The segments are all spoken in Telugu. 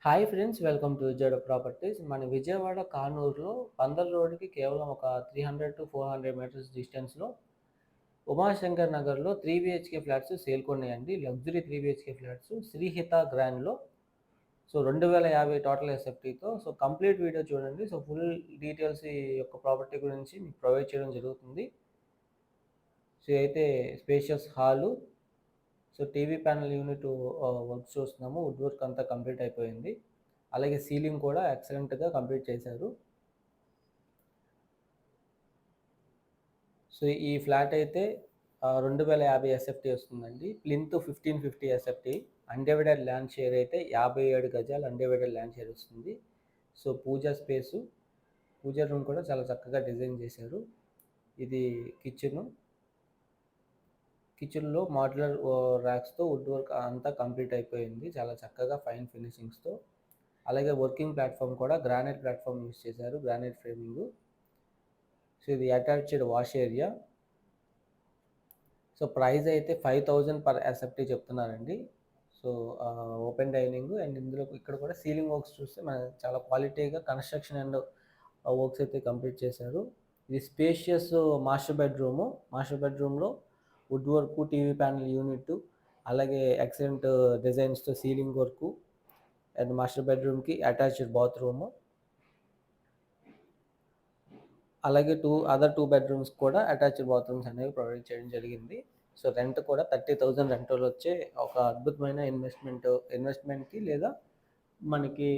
Hi friends, welcome to Vijayawada properties. మన విజయవాడ కానూరులో పందర్ రోడ్డుకి కేవలం ఒక 300 to 400 మీటర్స్ డిస్టెన్స్లో ఉమాశంకర్ నగర్లో 3 BHK ఫ్లాట్స్ సేల్కి ఉన్నాయండి. లగ్జరీ 3 BHK ఫ్లాట్స్ శ్రీహిత గ్రాండ్లో. సో 2050 టోటల్ ఎస్ఎఫ్టీతో. సో కంప్లీట్ వీడియో చూడండి. సో ఫుల్ డీటెయిల్స్ ఈ యొక్క ప్రాపర్టీ గురించి మీకు ప్రొవైడ్ చేయడం జరుగుతుంది. సో అయితే spacious hall, so TV panel unit work చూస్తున్నాము. వుడ్ వర్క్ అంతా కంప్లీట్ అయిపోయింది. అలాగే సీలింగ్ కూడా ఎక్సలెంట్గా కంప్లీట్ చేశారు. సో ఈ ఫ్లాట్ అయితే 2050 ఎస్ఎఫ్టీ వస్తుందండి. Plinth 1550 SFT. Undivided land share అయితే 57 గజాలు అన్డివైడెడ్ ల్యాండ్ షేర్ వస్తుంది. సో పూజా స్పేసు, పూజా రూమ్ కూడా చాలా చక్కగా డిజైన్ చేశారు. ఇది కిచెన్లో మాడ్యులర్ ర్యాక్స్తో వుడ్ వర్క్ అంతా కంప్లీట్ అయిపోయింది. చాలా చక్కగా ఫైన్ ఫినిషింగ్స్తో. అలాగే వర్కింగ్ ప్లాట్ఫామ్ కూడా గ్రానైట్ ప్లాట్ఫామ్ యూస్ చేశారు, గ్రానైట్ ఫ్రేమింగ్. సో ఇది attached wash area. So price అయితే 5000 పర్ ఎస్ఎఫ్టీ చెప్తున్నారండి. సో ఓపెన్ డైనింగ్ అండ్ ఇందులో ఇక్కడ కూడా సీలింగ్ వర్క్స్ చూస్తే మన చాలా క్వాలిటీగా కన్స్ట్రక్షన్ అండ్ వర్క్స్ అయితే కంప్లీట్ చేశారు. ఇది స్పేషియస్ మాస్టర్ బెడ్రూమ్లో wood work, TV panel unit, అలాగే ఎక్సలెంట్ డిజైన్స్తో సీలింగ్ వర్క్ అండ్ మాస్టర్ బెడ్రూమ్కి అటాచ్డ్ బాత్రూము. అలాగే అదర్ 2 బెడ్రూమ్స్ కూడా అటాచ్డ్ బాత్రూమ్స్ అనేవి ప్రొవైడ్ చేయడం జరిగింది. సో రెంట్ కూడా 30,000 రెంటల్ వచ్చే ఒక అద్భుతమైన ఇన్వెస్ట్మెంట్కి లేదా మనకి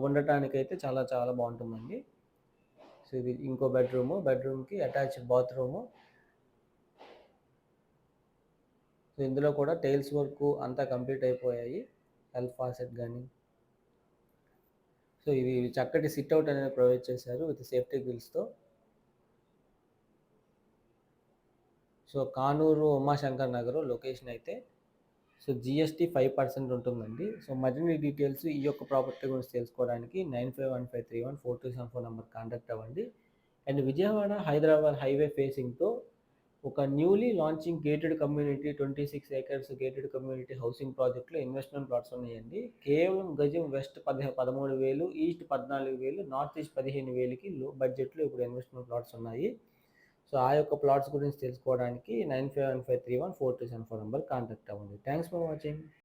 ఉండటానికైతే చాలా చాలా బాగుంటుందండి. సో ఇది ఇంకో బెడ్రూమ్కి అటాచ్డ్ బాత్రూము. సో ఇందులో కూడా టైల్స్ వర్క్ అంతా కంప్లీట్ అయిపోయాయి, సెల్ఫ్ ఫాసెట్ కానీ. సో ఇది చక్కటి సిట్అవుట్ అనేది ప్రొవైడ్ చేశారు విత్ సేఫ్టీ గ్రిల్స్తో. సో కానూరు ఉమాశంకర్ నగర్ లొకేషన్ అయితే సో GST 5% ఉంటుందండి. సో మరిన్ని డీటెయిల్స్ ఈ యొక్క ప్రాపర్టీ గురించి తెలుసుకోవడానికి 9515314274 నెంబర్ కాంటాక్ట్ అవ్వండి. అండ్ విజయవాడ హైదరాబాద్ హైవే ఫేసింగ్తో ఒక newly launching gated community 26 acres gated community housing ప్రాజెక్ట్లో ఇన్వెస్ట్మెంట్ ప్లాట్స్ ఉన్నాయండి. కేవలం గజం వెస్ట్ 13,000, ఈస్ట్ 14,000, నార్త్ ఈస్ట్ 15,000కి లో బడ్జెట్లో ఇప్పుడు ఇన్వెస్ట్మెంట్ ప్లాట్స్ ఉన్నాయి. సో ఆ యొక్క ప్లాట్స్ గురించి తెలుసుకోవడానికి 9515314274 నెంబర్ కాంటాక్ట్ అవ్వండి. Thanks for watching.